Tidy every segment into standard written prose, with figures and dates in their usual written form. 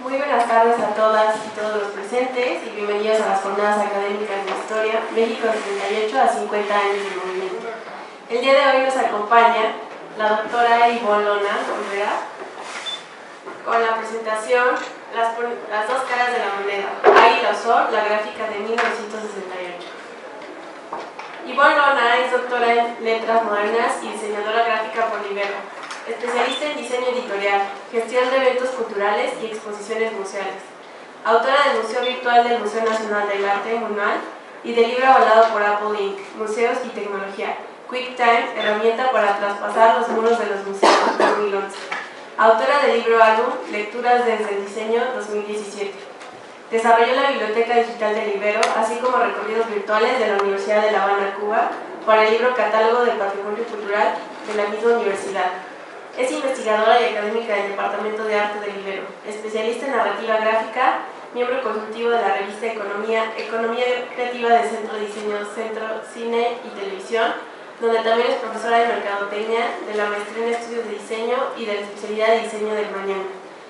Muy buenas tardes a todas y todos los presentes y bienvenidos a las jornadas académicas de Historia, México 68 a 50 años del movimiento. El día de hoy nos acompaña la doctora Ivonne Lona Olvera con la presentación Las dos caras de la moneda, Águila o Sol, la gráfica de 1968. Ivonne Lona es doctora en Letras Modernas y diseñadora gráfica por Libero, especialista en diseño editorial, gestión de eventos culturales y exposiciones museales, autora del Museo Virtual del Museo Nacional del Arte, MUNAL, y del libro avalado por Apple Inc., Museos y Tecnología, QuickTime, herramienta para traspasar los muros de los museos, 2011. Autora del libro álbum Lecturas desde el Diseño, 2017. Desarrolló la Biblioteca Digital de Libero, así como recorridos virtuales de la Universidad de La Habana, Cuba, para el libro Catálogo del Patrimonio Cultural de la misma universidad. Es investigadora y académica del Departamento de Arte de Libero, especialista en narrativa gráfica, miembro consultivo de la revista Economía Creativa del Centro de Diseño, Centro Cine y Televisión, donde también es profesora de Mercadotecnia, de la maestría en Estudios de Diseño y de la especialidad de Diseño del Mañana.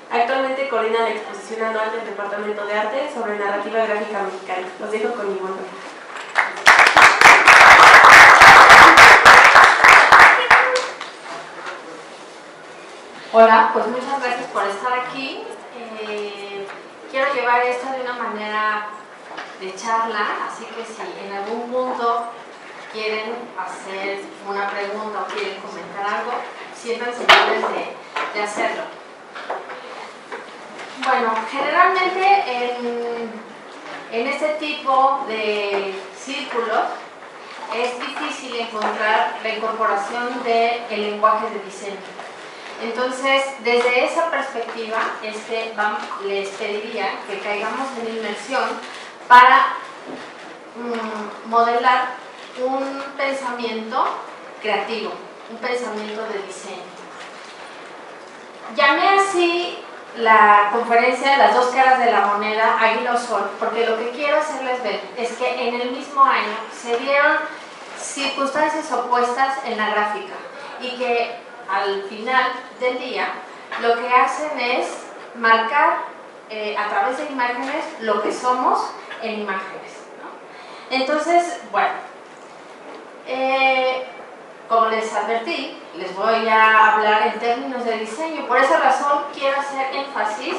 Actualmente coordina la exposición anual del Departamento de Arte sobre narrativa gráfica mexicana. Los dejo con Ivonne. Hola, pues muchas gracias por estar aquí. Quiero llevar esto de una manera de charla, así que si en algún punto quieren hacer una pregunta o quieren comentar algo, siéntanse libres de hacerlo. Bueno, generalmente en este tipo de círculos es difícil encontrar la incorporación del lenguaje de diseño. Entonces, desde esa perspectiva es que les pediría que caigamos en inmersión para modelar un pensamiento creativo, un pensamiento de diseño. Llamé así la conferencia Las dos caras de la moneda, Águila o Sol, porque lo que quiero hacerles ver es que en el mismo año se dieron circunstancias opuestas en la gráfica y que al final del día lo que hacen es marcar a través de imágenes lo que somos en imágenes, ¿no? Entonces, bueno, como les advertí, les voy a hablar en términos de diseño. Por esa razón quiero hacer énfasis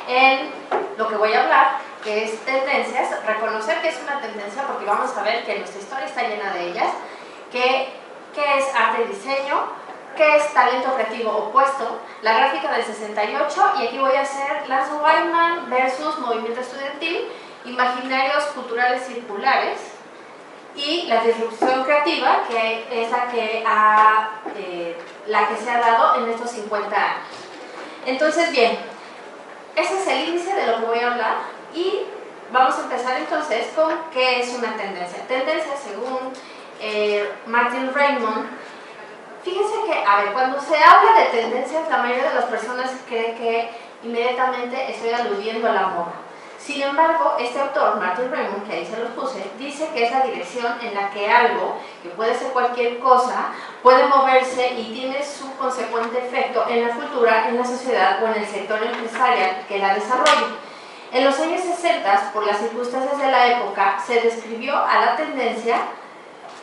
en lo que voy a hablar, que es tendencias, reconocer que es una tendencia porque vamos a ver que nuestra historia está llena de ellas, qué es arte y diseño, qué es talento creativo opuesto, la gráfica del 68, y aquí voy a hacer Lance Whiteman versus movimiento estudiantil, imaginarios culturales circulares, y la disrupción creativa, que es la que se ha dado en estos 50 años. Entonces, bien, ese es el índice de lo que voy a hablar, y vamos a empezar entonces con qué es una tendencia. Tendencia, según Martin Raymond. Fíjense que, cuando se habla de tendencias, la mayoría de las personas cree que inmediatamente estoy aludiendo a la moda. Sin embargo, este autor, Martin Raymond, que ahí se los puse, dice que es la dirección en la que algo, que puede ser cualquier cosa, puede moverse y tiene su consecuente efecto en la cultura, en la sociedad o en el sector empresarial que la desarrolla. En los años 60, por las circunstancias de la época, se describió a la tendencia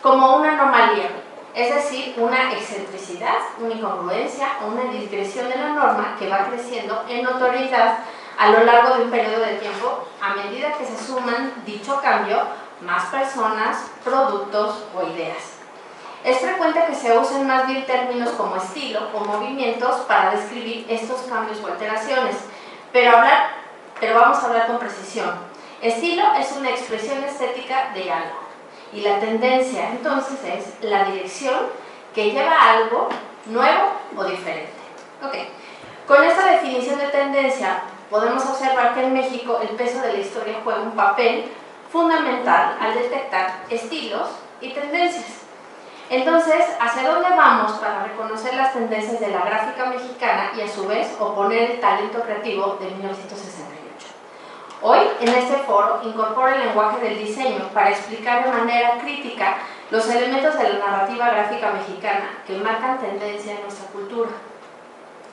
como una anomalía, es decir, una excentricidad, una incongruencia o una digresión de la norma que va creciendo en notoriedad a lo largo de un periodo de tiempo a medida que se suman dicho cambio más personas, productos o ideas. Es frecuente que se usen más bien términos como estilo o movimientos para describir estos cambios o alteraciones, pero vamos a hablar con precisión. Estilo es una expresión estética de algo. Y la tendencia, entonces, es la dirección que lleva a algo nuevo o diferente. Okay. Con esta definición de tendencia, podemos observar que en México el peso de la historia juega un papel fundamental al detectar estilos y tendencias. Entonces, ¿hacia dónde vamos para reconocer las tendencias de la gráfica mexicana y a su vez oponer el talento creativo de 1968? Hoy, en este foro, incorporo el lenguaje del diseño para explicar de manera crítica los elementos de la narrativa gráfica mexicana que marcan tendencia en nuestra cultura,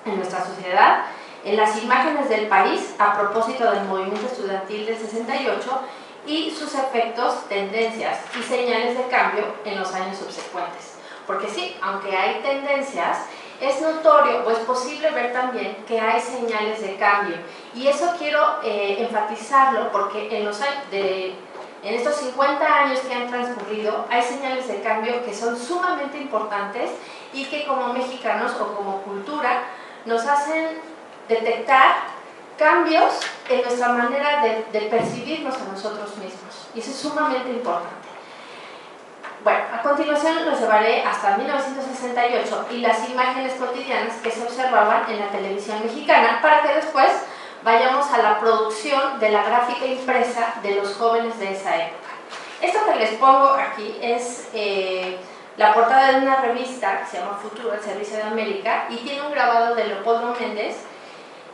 en nuestra sociedad en las imágenes del país a propósito del movimiento estudiantil del 68 y sus efectos, tendencias y señales de cambio en los años subsecuentes. Porque sí, aunque hay tendencias, es notorio o es posible ver también que hay señales de cambio. Y eso quiero enfatizarlo porque en estos 50 años que han transcurrido hay señales de cambio que son sumamente importantes y que como mexicanos o como cultura nos hacen detectar cambios en nuestra manera de percibirnos a nosotros mismos. Y eso es sumamente importante. Bueno, a continuación los llevaré hasta 1968 y las imágenes cotidianas que se observaban en la televisión mexicana para que después vayamos a la producción de la gráfica impresa de los jóvenes de esa época. Esto que les pongo aquí es la portada de una revista que se llama Futuro, el Servicio de América, y tiene un grabado de Leopoldo Méndez.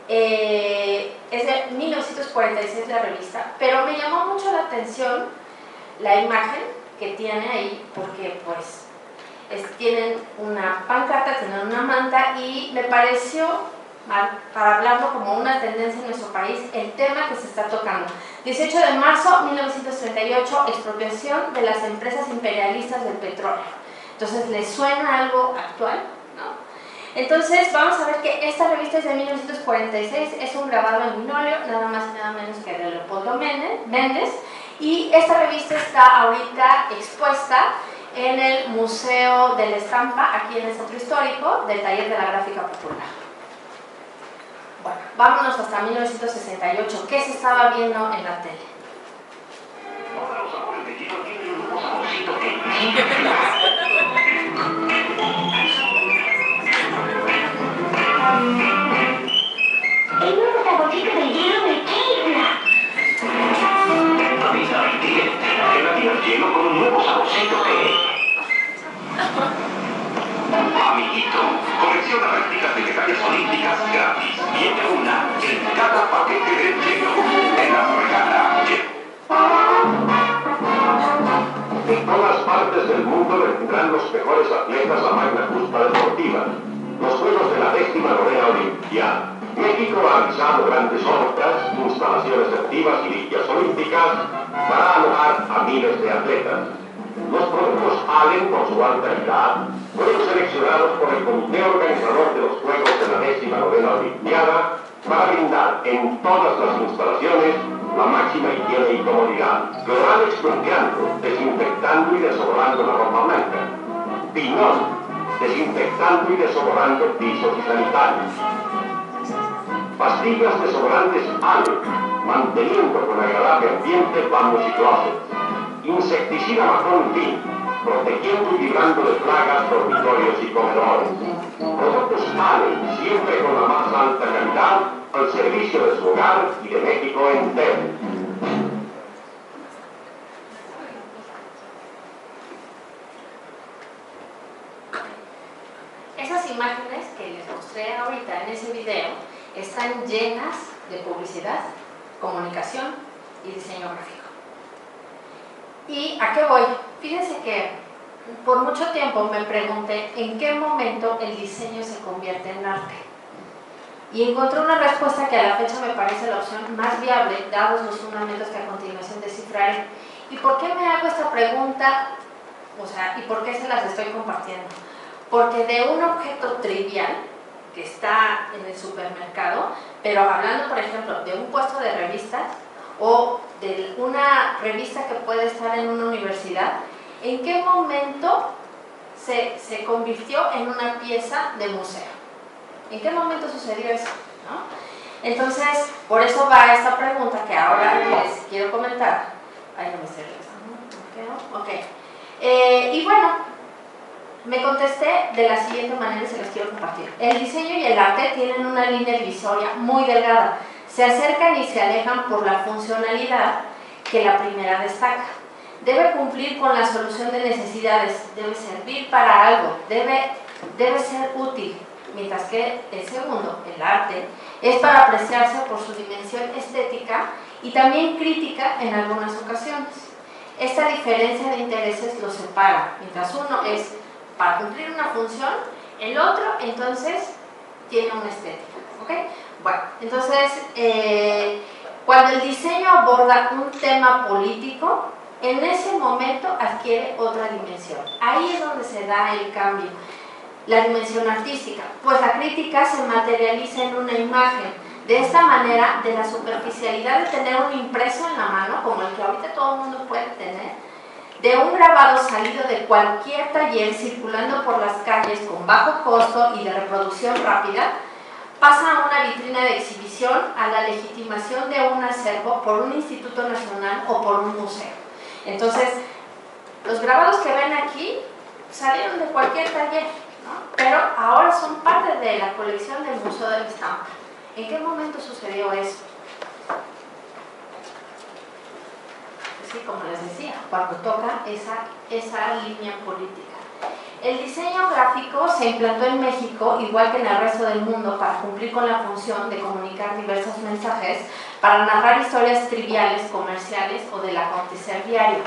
Es de 1946 la revista, pero me llamó mucho la atención la imagen que tiene ahí, porque pues tienen una pancarta, tienen una manta, y me pareció, para hablarlo como una tendencia en nuestro país, el tema que se está tocando. 18 de marzo 1938, expropiación de las empresas imperialistas del petróleo. Entonces, ¿les suena algo actual? ¿No? Entonces, vamos a ver que esta revista es de 1946, es un grabado en vinoleo, nada más y nada menos que de Leopoldo Méndez, y esta revista está ahorita expuesta en el Museo de la Estampa, aquí en el Centro Histórico, del Taller de la Gráfica Popular. Bueno, vámonos hasta 1968. ¿Qué se estaba viendo en la tele? El nuevo saborcito de hielo de Keifla. Avisa al cliente que la tiene hielo con un nuevo saborcito de... Amiguito, colecciona réplicas de medallas olímpicas gratis. Viene una en cada paquete de hielo. Te las regala hielo. En todas partes del mundo vendrán los mejores atletas a magna justa deportiva. Los Juegos de la 19ª Olimpiada. México ha realizado grandes obras, instalaciones deportivas y villas olímpicas para alojar a miles de atletas. Los productos Allen, por su alta calidad, fueron seleccionados por el comité organizador de los Juegos de la 19ª Olimpiada para brindar en todas las instalaciones la máxima higiene y comodidad. Cloralex expropiando, desinfectando y desoborando la ropa blanca. Pinol, desinfectando y desoborando pisos y sanitarios. Pastillas desodorantes Allen, manteniendo con agradable ambiente baños y closets. Insecticida marrón fin, protegiendo y librando de plagas, dormitorios y comedores. Productos Allen, siempre con la más alta calidad, al servicio de su hogar y de México entero. Esas imágenes que les mostré ahorita en ese video están llenas de publicidad, comunicación y diseño gráfico. ¿Y a qué voy? Fíjense que por mucho tiempo me pregunté en qué momento el diseño se convierte en arte. Y encontré una respuesta que a la fecha me parece la opción más viable, dados los fundamentos que a continuación descifraré. ¿Y por qué me hago esta pregunta? O sea, ¿y por qué se las estoy compartiendo? Porque de un objeto trivial que está en el supermercado, pero hablando, por ejemplo, de un puesto de revistas o de una revista que puede estar en una universidad, ¿en qué momento se convirtió en una pieza de museo? ¿En qué momento sucedió eso? ¿No? Entonces, por eso va esta pregunta que ahora les quiero comentar. Ahí no me estoy regresando. Ok. Y bueno, me contesté de la siguiente manera y se las quiero compartir. El diseño y el arte tienen una línea divisoria muy delgada. Se acercan y se alejan por la funcionalidad que la primera destaca. Debe cumplir con la solución de necesidades, debe servir para algo, debe ser útil. Mientras que el segundo, el arte, es para apreciarse por su dimensión estética y también crítica en algunas ocasiones. Esta diferencia de intereses los separa. Mientras uno es para cumplir una función, el otro entonces tiene una estética, ¿ok? Bueno, entonces, cuando el diseño aborda un tema político, en ese momento adquiere otra dimensión. Ahí es donde se da el cambio. La dimensión artística, pues la crítica se materializa en una imagen. De esta manera, de la superficialidad de tener un impreso en la mano, como el que ahorita todo el mundo puede tener, de un grabado salido de cualquier taller circulando por las calles con bajo costo y de reproducción rápida, pasa a una vitrina de exhibición a la legitimación de un acervo por un instituto nacional o por un museo. Entonces, los grabados que ven aquí salieron de cualquier taller, ¿no? Pero ahora son parte de la colección del Museo de la Estampa. ¿En qué momento sucedió eso? Sí, como les decía, cuando toca esa línea política. El diseño gráfico se implantó en México, igual que en el resto del mundo, para cumplir con la función de comunicar diversos mensajes, para narrar historias triviales, comerciales o del acontecer diario.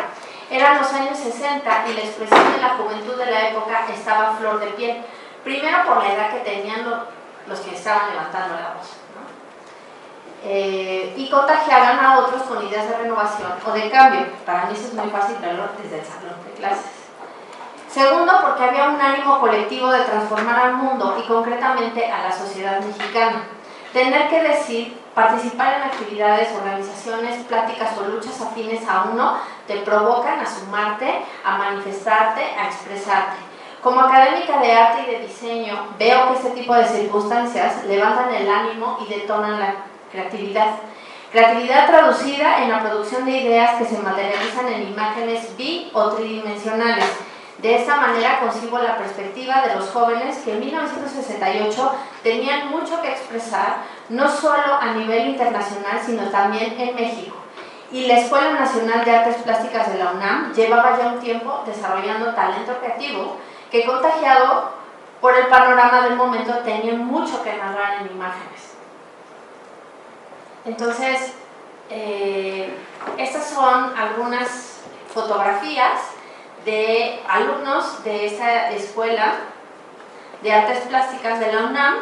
Eran los años 60 y la expresión de la juventud de la época estaba a flor de piel, primero por la edad que tenían los que estaban levantando la voz, ¿no? Y contagiaban a otros con ideas de renovación o de cambio. Para mí eso es muy fácil verlo desde el salón de clases. Segundo, porque había un ánimo colectivo de transformar al mundo y concretamente a la sociedad mexicana. Tener que decir, participar en actividades, organizaciones, pláticas o luchas afines a uno te provocan a sumarte, a manifestarte, a expresarte. Como académica de arte y de diseño, veo que este tipo de circunstancias levantan el ánimo y detonan la creatividad. Creatividad traducida en la producción de ideas que se materializan en imágenes bi- o tridimensionales. De esta manera concibo la perspectiva de los jóvenes que en 1968 tenían mucho que expresar, no solo a nivel internacional, sino también en México. Y la Escuela Nacional de Artes Plásticas de la UNAM llevaba ya un tiempo desarrollando talento creativo que, contagiado por el panorama del momento, tenía mucho que narrar en imágenes. Entonces, estas son algunas fotografías de alumnos de esta Escuela de Artes Plásticas de la UNAM,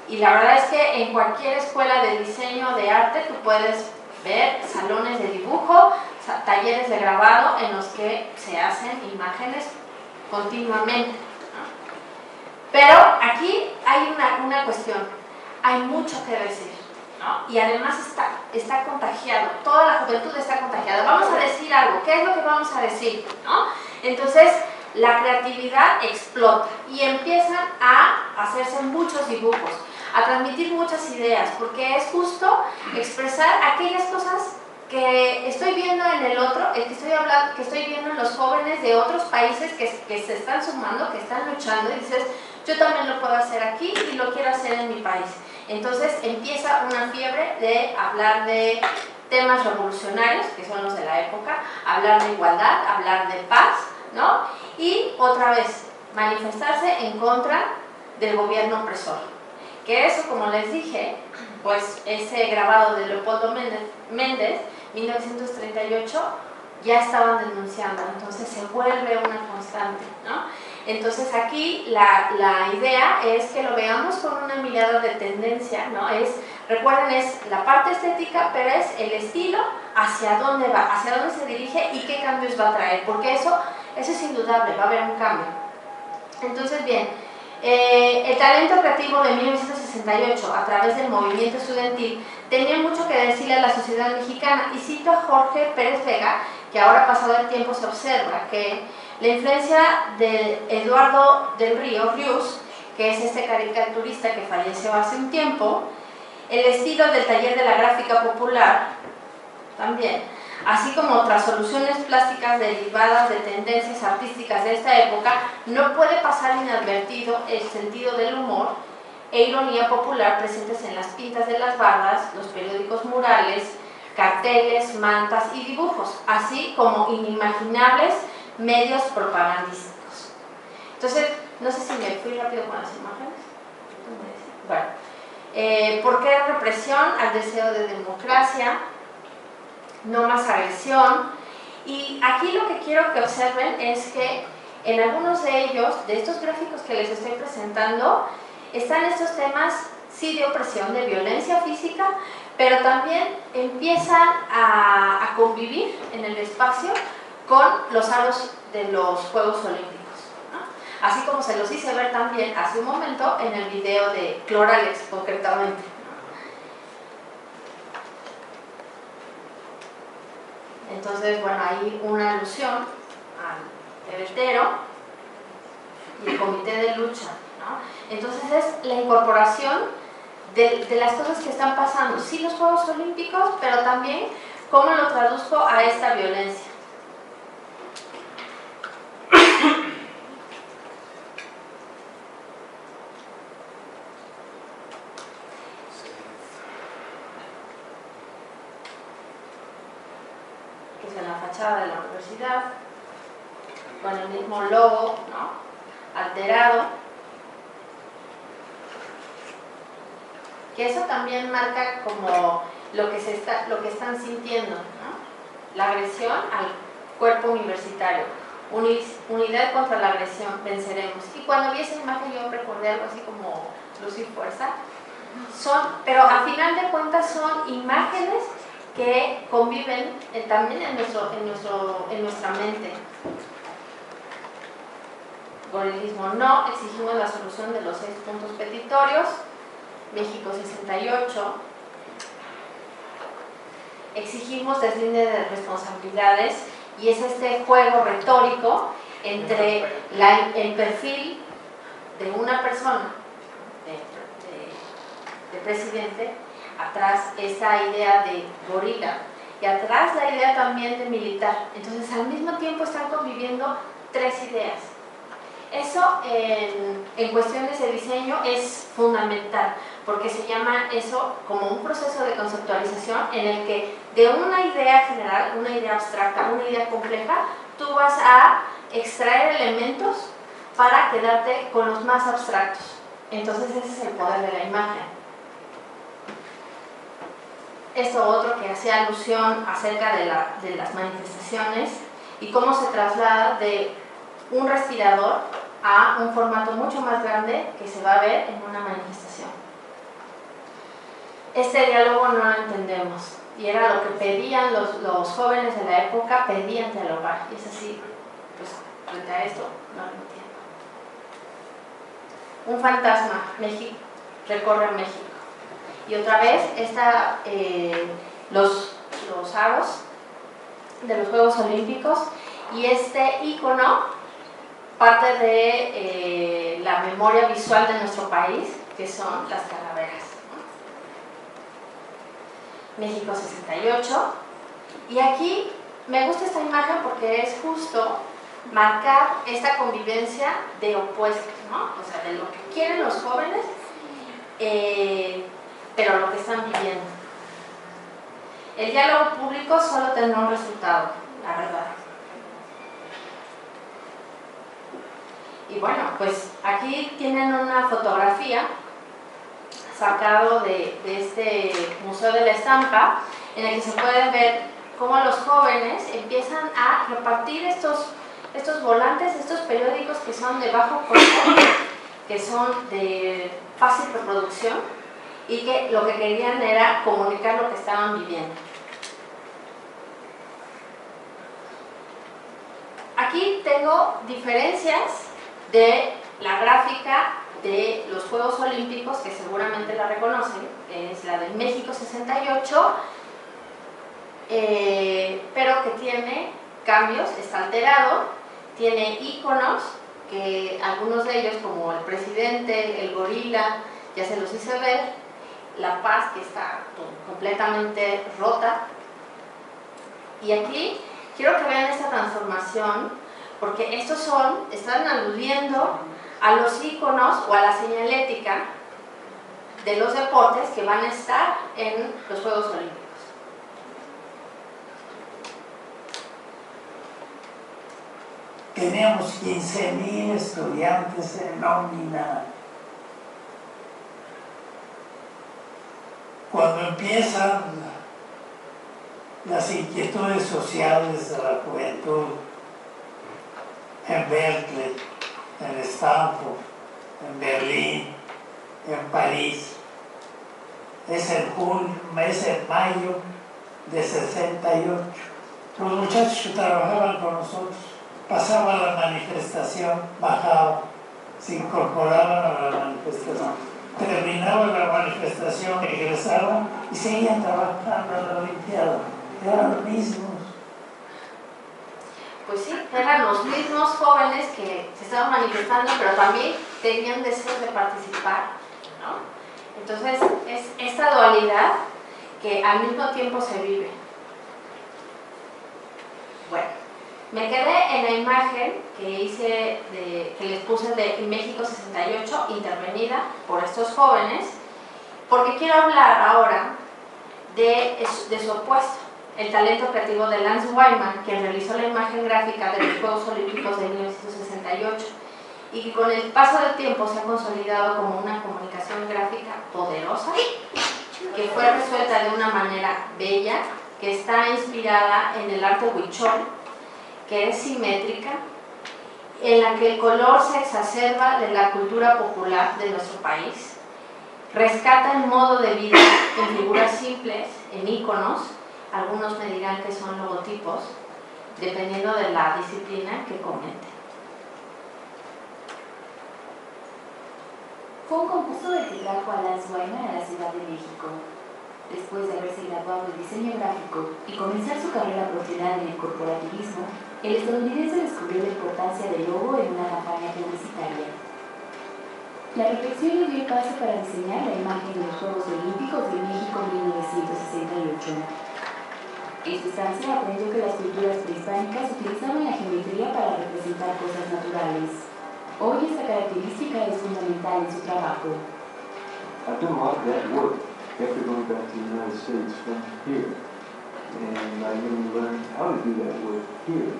y la verdad es que en cualquier escuela de diseño de arte tú puedes ver salones de dibujo, talleres de grabado en los que se hacen imágenes continuamente, ¿no? Pero aquí hay una cuestión, hay mucho que decir, ¿no? Y además está contagiado, toda la juventud está contagiada. Vamos a decir algo, ¿qué es lo que vamos a decir, ¿no? Entonces, la creatividad explota y empiezan a hacerse muchos dibujos, a transmitir muchas ideas, porque es justo expresar aquellas cosas que estoy viendo en el otro, que estoy viendo en los jóvenes de otros países que se están sumando, que están luchando, y dices, yo también lo puedo hacer aquí y lo quiero hacer en mi país. Entonces empieza una fiebre de hablar de temas revolucionarios, que son los de la época, hablar de igualdad, hablar de paz, ¿no? Y otra vez, manifestarse en contra del gobierno opresor. Que eso, como les dije, pues ese grabado de Leopoldo Méndez, 1938, ya estaban denunciando, entonces se vuelve una constante, ¿no? Entonces aquí la idea es que lo veamos con una mirada de tendencia, ¿no? Recuerden, es la parte estética, pero es el estilo, hacia dónde va, hacia dónde se dirige y qué cambios va a traer, porque eso es indudable, va a haber un cambio. Entonces, bien, el talento creativo de 1968 a través del movimiento estudiantil tenía mucho que decirle a la sociedad mexicana, y cito a Jorge Pérez Vega, que ahora pasado el tiempo se observa que la influencia de Eduardo del Río Rius, que es este caricaturista que falleció hace un tiempo, el estilo del taller de la gráfica popular también, así como otras soluciones plásticas derivadas de tendencias artísticas de esta época, no puede pasar inadvertido el sentido del humor e ironía popular presentes en las pintas de las bardas, los periódicos murales, carteles, mantas y dibujos, así como inimaginables medios propagandísticos. Entonces, no sé si me fui rápido con las imágenes. Bueno, ¿por qué represión al deseo de democracia? No más agresión. Y aquí lo que quiero que observen es que en algunos de ellos, de estos gráficos que les estoy presentando, están estos temas, sí, de opresión, de violencia física, pero también empiezan a convivir en el espacio con los aros de los Juegos Olímpicos, ¿no? Así como se los hice ver también hace un momento en el video de Cloralex, concretamente. Entonces, bueno, hay una alusión al pebetero y el comité de lucha, ¿no? Entonces es la incorporación de las cosas que están pasando, sí, los Juegos Olímpicos, pero también cómo lo traduzco a esta violencia. Que es en la fachada de la universidad, con el mismo logo, ¿no?, alterado. Que eso también marca como lo que están sintiendo, ¿no? La agresión al cuerpo universitario, unidad contra la agresión, venceremos. Y cuando vi esa imagen yo recordé algo así como luz y fuerza. Pero al final de cuentas son imágenes que conviven también en nuestra mente. Gorilismo no, exigimos la solución de los 6 puntos petitorios. México 68, exigimos deslinde de responsabilidades, y es este juego retórico entre el perfil de una persona, de presidente, atrás esa idea de gorila, y atrás la idea también de militar. Entonces al mismo tiempo están conviviendo 3 ideas. Eso en cuestiones de diseño es fundamental, porque se llama eso como un proceso de conceptualización en el que de una idea general, una idea abstracta, una idea compleja, tú vas a extraer elementos para quedarte con los más abstractos. Entonces ese es el poder de la imagen. Esto otro que hacía alusión acerca de las manifestaciones y cómo se traslada de un respirador a un formato mucho más grande que se va a ver en una manifestación. Este diálogo no lo entendemos, y era lo que pedían los jóvenes de la época, pedían dialogar, y es así, pues frente a esto no lo entiendo. Un fantasma, México, recorre México, y otra vez los aros de los Juegos Olímpicos, y este icono parte de la memoria visual de nuestro país, que son las calaveras. México 68, y aquí me gusta esta imagen porque es justo marcar esta convivencia de opuestos, ¿no? O sea, de lo que quieren los jóvenes, pero lo que están viviendo. El diálogo público solo tendrá un resultado, la verdad. Y bueno, pues aquí tienen una fotografía sacado de este Museo de la Estampa, en el que se pueden ver cómo los jóvenes empiezan a repartir estos volantes, estos periódicos que son de bajo costo, que son de fácil reproducción, y que lo que querían era comunicar lo que estaban viviendo. Aquí tengo diferencias de la gráfica de los Juegos Olímpicos, que seguramente la reconocen, que es la del México 68, pero que tiene cambios, está alterado, tiene iconos, que algunos de ellos, como el presidente, el gorila, ya se los hice ver, la paz, que está completamente rota. Y aquí quiero que vean esta transformación, porque estos están aludiendo a los iconos o a la señalética de los deportes que van a estar en los Juegos Olímpicos. Tenemos 15,000 estudiantes en nómina. Cuando empiezan las inquietudes sociales de la juventud, en Berkeley, en Stanford, en Berlín, en París. Es en mayo de 68. Los muchachos que trabajaban con nosotros pasaban la manifestación, bajaban, se incorporaban a la manifestación, terminaban la manifestación, regresaban y seguían trabajando en la Olimpiada. Eran los mismos. Pues sí, eran los mismos jóvenes que se estaban manifestando, pero también tenían deseos de participar, ¿no? Entonces, es esta dualidad que al mismo tiempo se vive. Bueno, me quedé en la imagen que hice, que les puse de México 68, intervenida por estos jóvenes, porque quiero hablar ahora de su opuesto, el talento creativo de Lance Wyman, quien realizó la imagen gráfica de los Juegos Olímpicos de 1968 y que con el paso del tiempo se ha consolidado como una comunicación gráfica poderosa, que fue resuelta de una manera bella, que está inspirada en el arte huichol, que es simétrica, en la que el color se exacerba de la cultura popular de nuestro país, rescata el modo de vida en figuras simples, en íconos, algunos me dirán que son logotipos, dependiendo de la disciplina que comente. Fue un concurso del que trajo a Lance Wyman a la Ciudad de México. Después de haberse graduado en diseño gráfico y comenzar su carrera profesional en el corporativismo, el estadounidense descubrió la importancia del logo en una campaña publicitaria. La reflexión le dio paso para diseñar la imagen de los Juegos Olímpicos de México 1968. En su estancia aprendió que las culturas prehispánicas utilizaban la geometría para representar cosas naturales. Hoy esta característica es fundamental en su trabajo. I've done a lot of that work after going back to the United States from here. And I really learned how to do that work here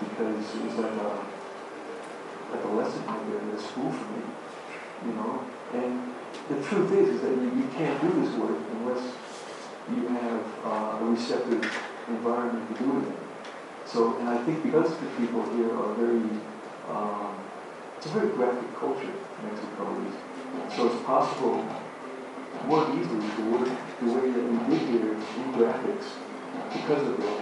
because it was like a lesson at a school for me, you know. And the truth is that you can't do this work unless you have a receptive environment to do it in. So, and I think because the people here are it's a very graphic culture, Mexico is. So it's possible more easily to work the way that we did here in graphics because of that.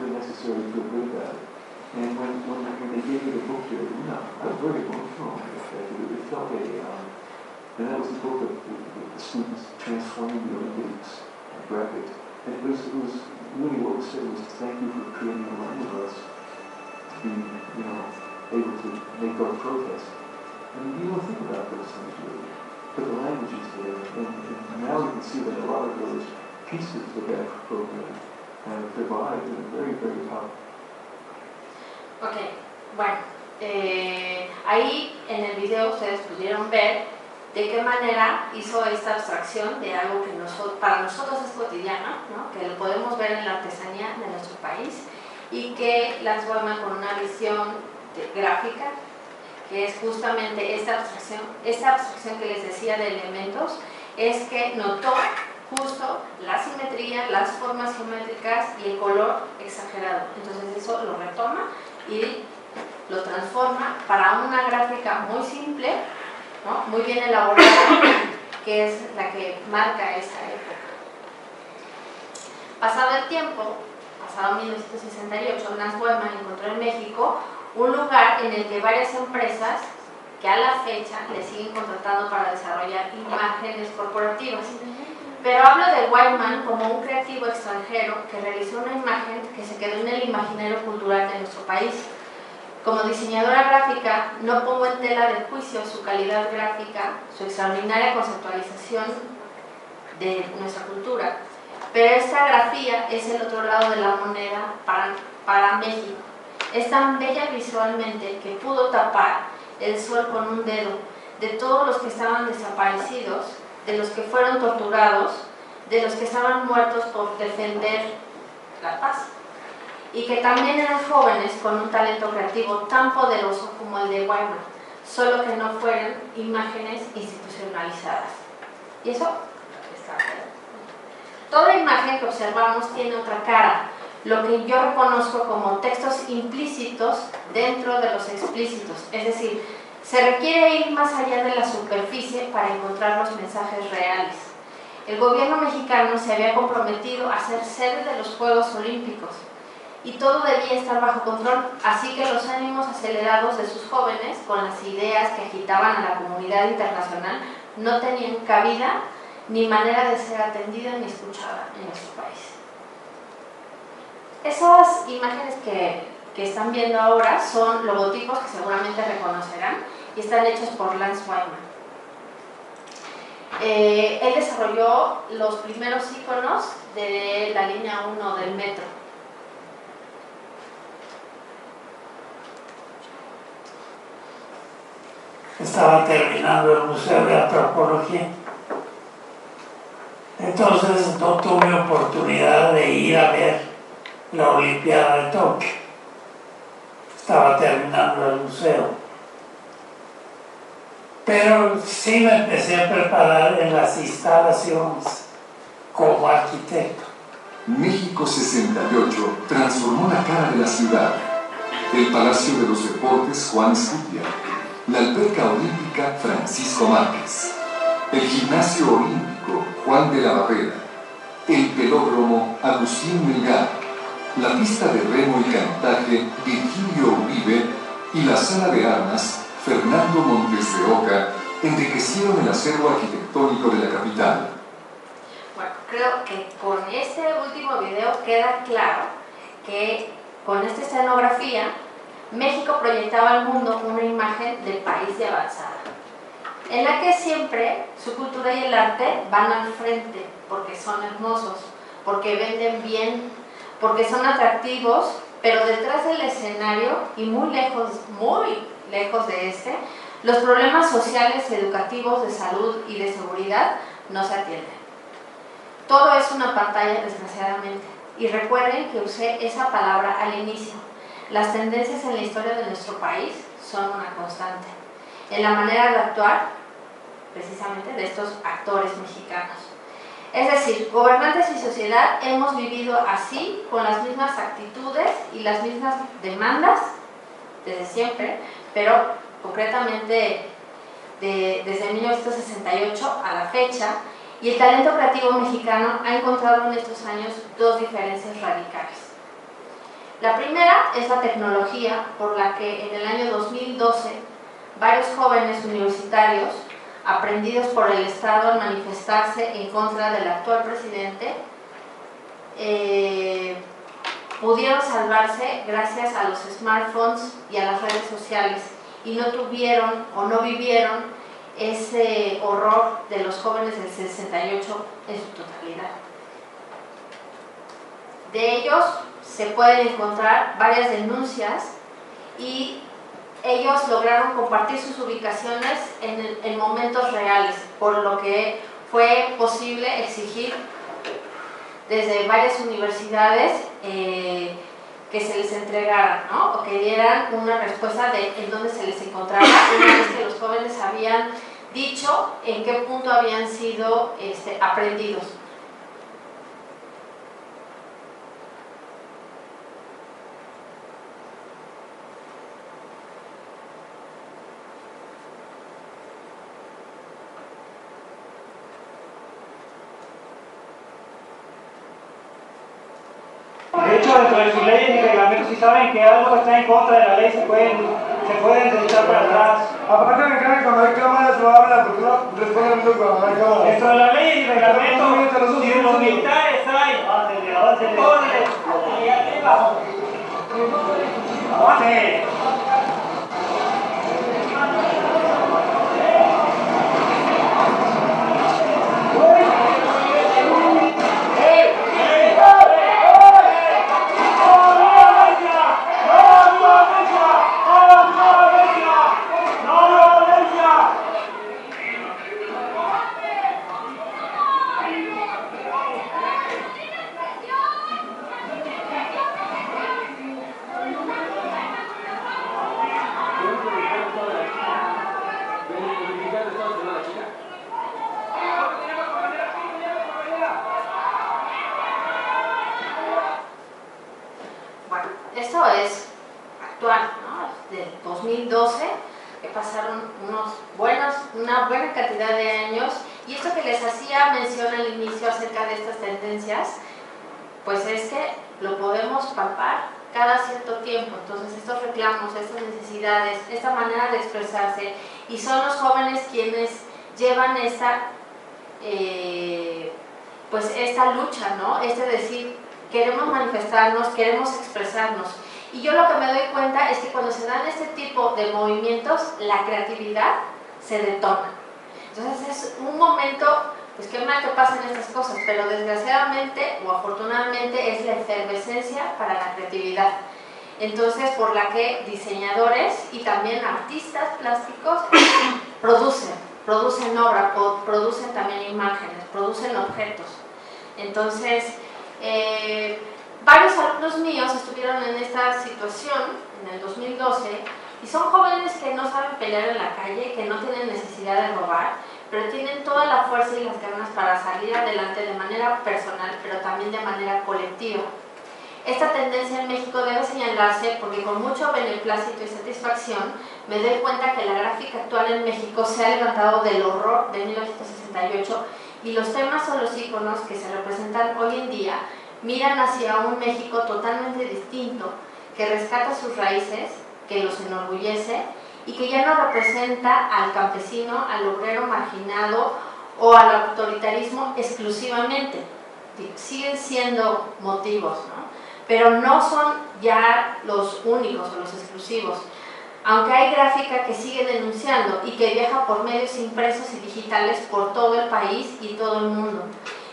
Necessarily feel good about it. And when they gave me the book here, I was very emotional. It felt and that was the book of the students transforming the Olympics graphics. And it was really what was said was thank you for creating a line of us to be, able to make our protest. And you don't think about those things really, but the language is there. And now we can see that a lot of those pieces of that program have survived in a very, very tough. Ok, bueno, ahí en el video ustedes pudieron ver de qué manera hizo esta abstracción de algo que para nosotros es cotidiano, ¿no? Que lo podemos ver en la artesanía de nuestro país y que Lance Wyman con una visión gráfica, que es justamente esta abstracción que les decía de elementos, es que notó justo la simetría, las formas geométricas y el color exagerado. Entonces eso lo retoma y lo transforma para una gráfica muy simple, ¿no? Muy bien elaborada, que es la que marca esa época. Pasado el tiempo, pasado 1968, Lance Wyman encontró en México un lugar en el que varias empresas que a la fecha le siguen contratando para desarrollar imágenes corporativas. Pero hablo de Wyman como un creativo extranjero que realizó una imagen que se quedó en el imaginario cultural de nuestro país. Como diseñadora gráfica, no pongo en tela de juicio su calidad gráfica, su extraordinaria conceptualización de nuestra cultura, pero esta grafía es el otro lado de la moneda para México. Es tan bella visualmente que pudo tapar el sol con un dedo de todos los que estaban desaparecidos, de los que fueron torturados, de los que estaban muertos por defender la paz, y que también eran jóvenes con un talento creativo tan poderoso como el de Weimar, solo que no fueran imágenes institucionalizadas. Y eso está bien. Toda imagen que observamos tiene otra cara, lo que yo reconozco como textos implícitos dentro de los explícitos, es decir, se requiere ir más allá de la superficie para encontrar los mensajes reales. El gobierno mexicano se había comprometido a ser sede de los Juegos Olímpicos y todo debía estar bajo control, así que los ánimos acelerados de sus jóvenes, con las ideas que agitaban a la comunidad internacional, no tenían cabida ni manera de ser atendida ni escuchada en nuestro país. Esas imágenes que están viendo ahora son logotipos que seguramente reconocerán y están hechos por Lance Weimar. Él desarrolló los primeros iconos de la línea 1 del metro. Estaba terminando el Museo de Antropología. Entonces no tuve oportunidad de ir a ver la Olimpiada de Tokio. Estaba terminando el museo. Pero sí me empecé a preparar en las instalaciones como arquitecto. México 68 transformó la cara de la ciudad. El Palacio de los Deportes Juan Escutia, la Alberca Olímpica Francisco Márquez, el Gimnasio Olímpico Juan de la Barrera, el Velódromo Agustín Melgar, la pista de remo y canotaje Virgilio Uribe y la sala de armas Fernando Montes de Oca enriquecieron el acervo arquitectónico de la capital. Bueno, creo que con este último video queda claro que con esta escenografía México proyectaba al mundo una imagen de país de avanzada, en la que siempre su cultura y el arte van al frente, porque son hermosos, porque venden bien, porque son atractivos, pero detrás del escenario y muy lejos de este, los problemas sociales, educativos, de salud y de seguridad no se atienden. Todo es una pantalla, desgraciadamente, y recuerden que usé esa palabra al inicio. Las tendencias en la historia de nuestro país son una constante, en la manera de actuar, precisamente, de estos actores mexicanos. Es decir, gobernantes y sociedad hemos vivido así, con las mismas actitudes y las mismas demandas desde siempre, pero concretamente desde 1968 a la fecha, y el talento creativo mexicano ha encontrado en estos años dos diferencias radicales. La primera es la tecnología, por la que en el año 2012 varios jóvenes universitarios, aprendidos por el Estado al manifestarse en contra del actual presidente, pudieron salvarse gracias a los smartphones y a las redes sociales y no tuvieron o no vivieron ese horror de los jóvenes del 68 en su totalidad. De ellos se pueden encontrar varias denuncias y ellos lograron compartir sus ubicaciones en momentos reales, por lo que fue posible exigir desde varias universidades que se les entregaran, ¿no? O que dieran una respuesta de en dónde se les encontraba, una vez que los jóvenes habían dicho en qué punto habían sido aprendidos. De hecho, dentro de sus leyes y reglamentos, si saben que algo está en contra de la ley, se pueden echar para atrás. Aparte me encanta que cuando hay cámaras lo hablan, porque no responden mucho cuando hay cámaras. Dentro de la ley y reglamentos, si los militares hay, órdenes, y arriba. ¡Avance! esto es actual, ¿no? Del 2012, que pasaron una buena cantidad de años, y esto que les hacía mención al inicio acerca de estas tendencias, pues es que lo podemos palpar cada cierto tiempo. Entonces estos reclamos, estas necesidades, esta manera de expresarse, y son los jóvenes quienes llevan esta lucha, ¿no? Decir, queremos manifestarnos, queremos expresarnos. Y yo lo que me doy cuenta es que cuando se dan este tipo de movimientos, la creatividad se detona. Entonces es un momento, pues qué mal que pasan estas cosas, pero desgraciadamente o afortunadamente es la efervescencia para la creatividad. Entonces, por la que diseñadores y también artistas plásticos producen obra, producen también imágenes, producen objetos. Entonces, varios alumnos míos estuvieron en esta situación en el 2012 y son jóvenes que no saben pelear en la calle, que no tienen necesidad de robar, pero tienen toda la fuerza y las ganas para salir adelante de manera personal, pero también de manera colectiva. Esta tendencia en México debe señalarse porque con mucho beneplácito y satisfacción me doy cuenta que la gráfica actual en México se ha levantado del horror de 1968 y los temas o los íconos que se representan hoy en día miran hacia un México totalmente distinto, que rescata sus raíces, que los enorgullece y que ya no representa al campesino, al obrero marginado o al autoritarismo exclusivamente. Siguen siendo motivos, ¿no? Pero no son ya los únicos o los exclusivos. Aunque hay gráfica que sigue denunciando y que viaja por medios impresos y digitales por todo el país y todo el mundo.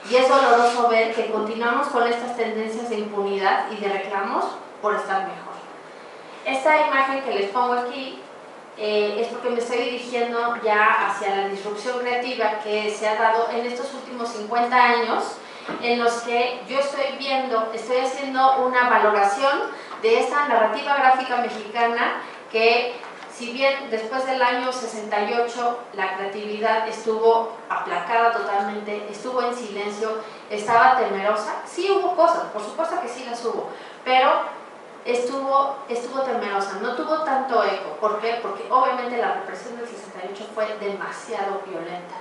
Y es doloroso ver que continuamos con estas tendencias de impunidad y de reclamos por estar mejor. Esta imagen que les pongo aquí es porque me estoy dirigiendo ya hacia la disrupción creativa que se ha dado en estos últimos 50 años, en los que yo estoy haciendo una valoración de esta narrativa gráfica mexicana que, si bien después del año 68 la creatividad estuvo aplacada totalmente, estuvo en silencio, estaba temerosa, sí hubo cosas, por supuesto que sí las hubo, pero estuvo temerosa, no tuvo tanto eco. ¿Por qué? Porque obviamente la represión del 68 fue demasiado violenta.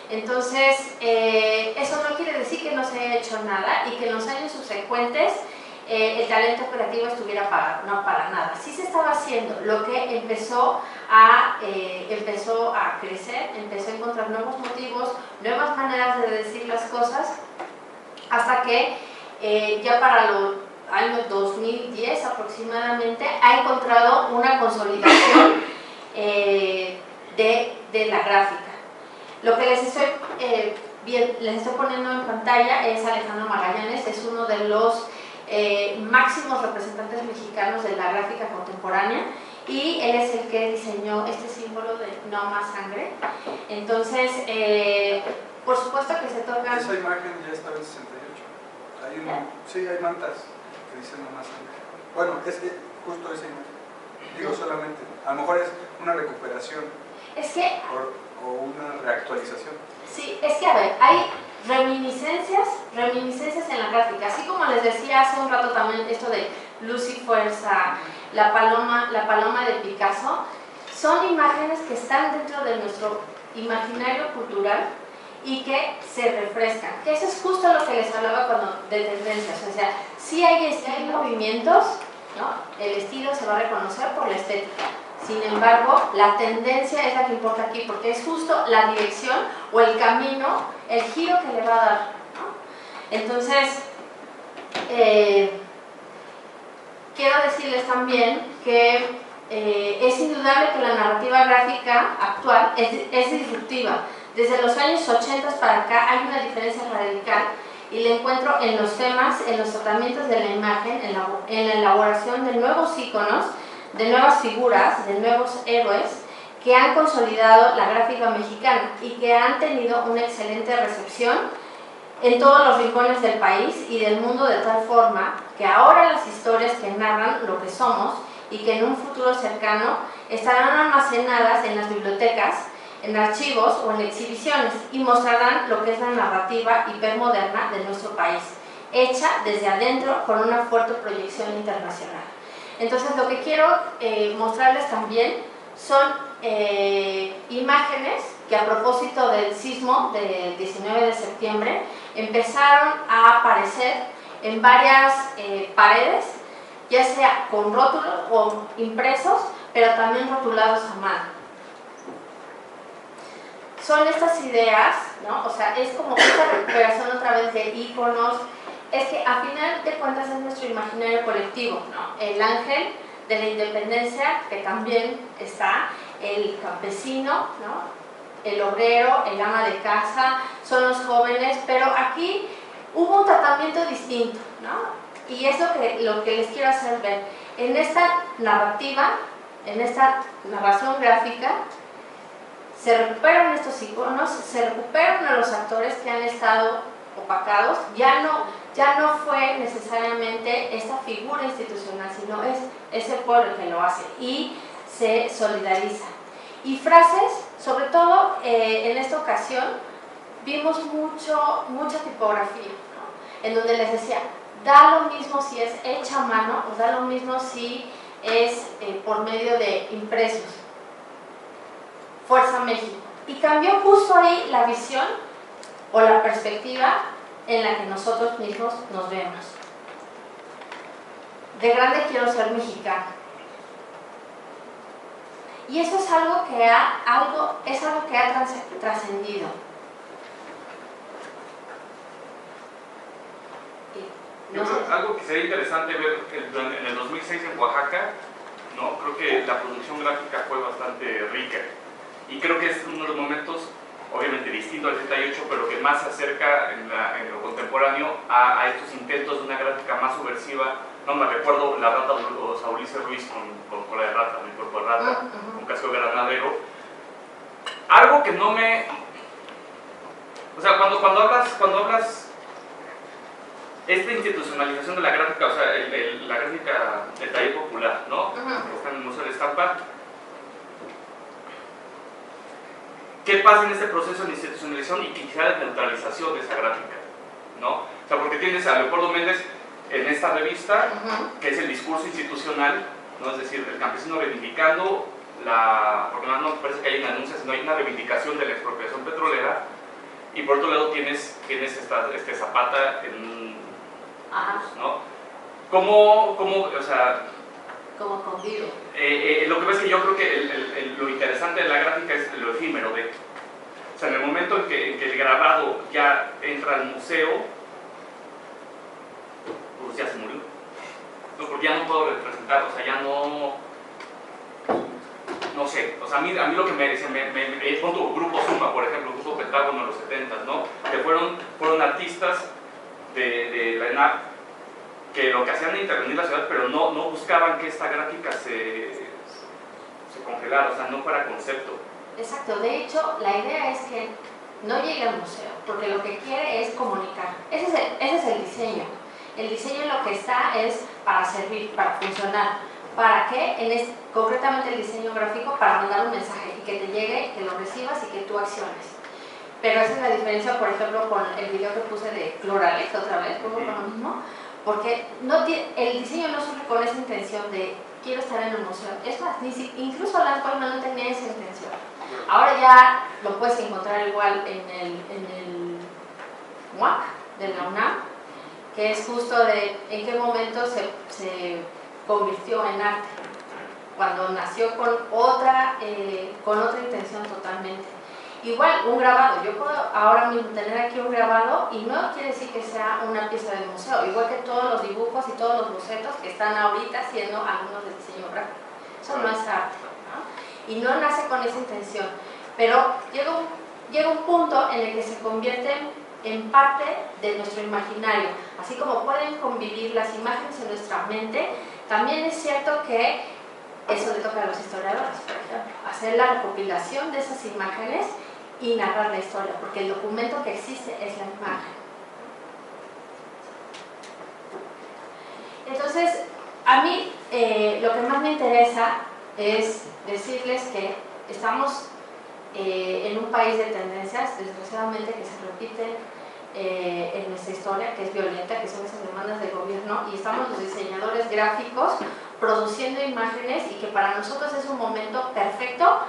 Entonces, eso no quiere decir que no se haya hecho nada y que en los años subsecuentes el talento creativo estuviera apagado, no, para nada. Sí se estaba haciendo, lo que empezó a crecer, empezó a encontrar nuevos motivos, nuevas maneras de decir las cosas, hasta que ya para los años 2010 aproximadamente ha encontrado una consolidación de la gráfica. Lo que les estoy poniendo en pantalla es Alejandro Magallanes, es uno de los máximos representantes mexicanos de la gráfica contemporánea y él es el que diseñó este símbolo de no más sangre. Entonces, por supuesto que se toca... Esa imagen ya estaba en 68. Sí, hay mantas que dicen no más sangre. Bueno, es que justo esa imagen. Digo solamente, a lo mejor es una recuperación. Es que... o una reactualización. Sí, es que a ver, hay reminiscencias en la gráfica, así como les decía hace un rato también esto de Luz y Fuerza, la paloma de Picasso, son imágenes que están dentro de nuestro imaginario cultural y que se refrescan, que eso es justo lo que les hablaba de tendencias, o sea, si hay movimientos, ¿no? El estilo se va a reconocer por la estética. Sin embargo, la tendencia es la que importa aquí, porque es justo la dirección o el camino, el giro que le va a dar, ¿no? Entonces, quiero decirles también que es indudable que la narrativa gráfica actual es disruptiva. Desde los años 80 para acá hay una diferencia radical y la encuentro en los temas, en los tratamientos de la imagen, en la elaboración de nuevos íconos, de nuevas figuras, de nuevos héroes que han consolidado la gráfica mexicana y que han tenido una excelente recepción en todos los rincones del país y del mundo, de tal forma que ahora las historias que narran lo que somos y que en un futuro cercano estarán almacenadas en las bibliotecas, en archivos o en exhibiciones y mostrarán lo que es la narrativa hipermoderna de nuestro país. hecha desde adentro con una fuerte proyección internacional. Entonces lo que quiero mostrarles también son imágenes que a propósito del sismo del 19 de septiembre empezaron a aparecer en varias paredes, ya sea con rótulos o impresos, pero también rotulados a mano. Son estas ideas, ¿no? O sea, es como esta recuperación otra vez de íconos, es que a final de cuentas es nuestro imaginario colectivo, ¿no? El ángel de la independencia, que también está, el campesino, ¿no? El obrero, el ama de casa, son los jóvenes, pero aquí hubo un tratamiento distinto, ¿no? Y es lo que les quiero hacer ver. En esta narrativa, en esta narración gráfica, se recuperan estos iconos, se recuperan a los actores que han estado opacados, ya no fue necesariamente esta figura institucional, sino es el pueblo el que lo hace y se solidariza. Y frases, sobre todo en esta ocasión, vimos mucha tipografía, ¿no? En donde les decía, da lo mismo si es hecha a mano o da lo mismo si es por medio de impresos. Fuerza México. Y cambió justo ahí la visión o la perspectiva en la que nosotros mismos nos vemos. De grande quiero ser mexicano. Y eso es algo que ha trascendido. Algo que sería interesante ver en el 2006 en Oaxaca, ¿no? Creo que la producción gráfica fue bastante rica. Y creo que es uno de los momentos, obviamente distinto al 78, pero que más se acerca en lo contemporáneo a estos intentos de una gráfica más subversiva. No me recuerdo la rata, o sea, Ulises Ruiz con cola de rata, mi cuerpo de rata, con casco de granadero. Algo que no me... O sea, cuando hablas esta institucionalización de la gráfica, o sea, la gráfica del taller popular, ¿no? Que está en el Museo de la Estampa. ¿Qué pasa en este proceso de institucionalización y quizá de neutralización de esa gráfica? ¿No? O sea, porque tienes a Leopoldo Méndez en esta revista, que es el discurso institucional, ¿no? Es decir, el campesino reivindicando porque no me parece que hay una denuncia, sino hay una reivindicación de la expropiación petrolera, y por otro lado tienes Zapata en... ¿no? ¿Cómo, o sea... Como convive. Lo que pasa es que yo creo que lo interesante de la gráfica es lo efímero de... O sea, en el momento en que el grabado ya entra al museo, pues ya se murió. No, porque ya no puedo representar, o sea, ya no sé, o sea, a mí lo que me pongo Grupo Suma, por ejemplo, Grupo Pentágono en los 70, ¿no? Que fueron artistas de la ENAP que lo que hacían era intervenir en la ciudad, pero no buscaban que esta gráfica se congelara, o sea, no fuera concepto. Exacto, de hecho, la idea es que no llegue al museo, porque lo que quiere es comunicar. Ese es el diseño. El diseño lo que está es para servir, para funcionar. ¿Para qué? Concretamente el diseño gráfico, para mandar un mensaje y que te llegue, que lo recibas y que tú acciones. Pero esa es la diferencia, por ejemplo, con el video que puse de Cloralex, otra vez, como con lo mismo, porque el diseño no surge con esa intención de quiero estar en el museo. Es más, incluso Lance Goldman no tenía esa intención. Ahora ya lo puedes encontrar igual en el MUAC de la UNAM, que es justo de en qué momento se convirtió en arte, cuando nació con otra intención totalmente. Igual, un grabado, yo puedo ahora mismo tener aquí un grabado y no quiere decir que sea una pieza del museo, igual que todos los dibujos y todos los bocetos que están ahorita siendo algunos de diseño gráfico. Eso no es arte, ¿no? Y no nace con esa intención, pero llega un punto en el que se convierten en parte de nuestro imaginario. Así como pueden convivir las imágenes en nuestra mente, también es cierto que eso le toca a los historiadores, por ejemplo, hacer la recopilación de esas imágenes y narrar la historia, porque el documento que existe es la imagen. Entonces, a mí lo que más me interesa es decirles que estamos en un país de tendencias, desgraciadamente, que se repiten en nuestra historia, que es violenta, que son esas demandas del gobierno, y estamos los diseñadores gráficos produciendo imágenes, y que para nosotros es un momento perfecto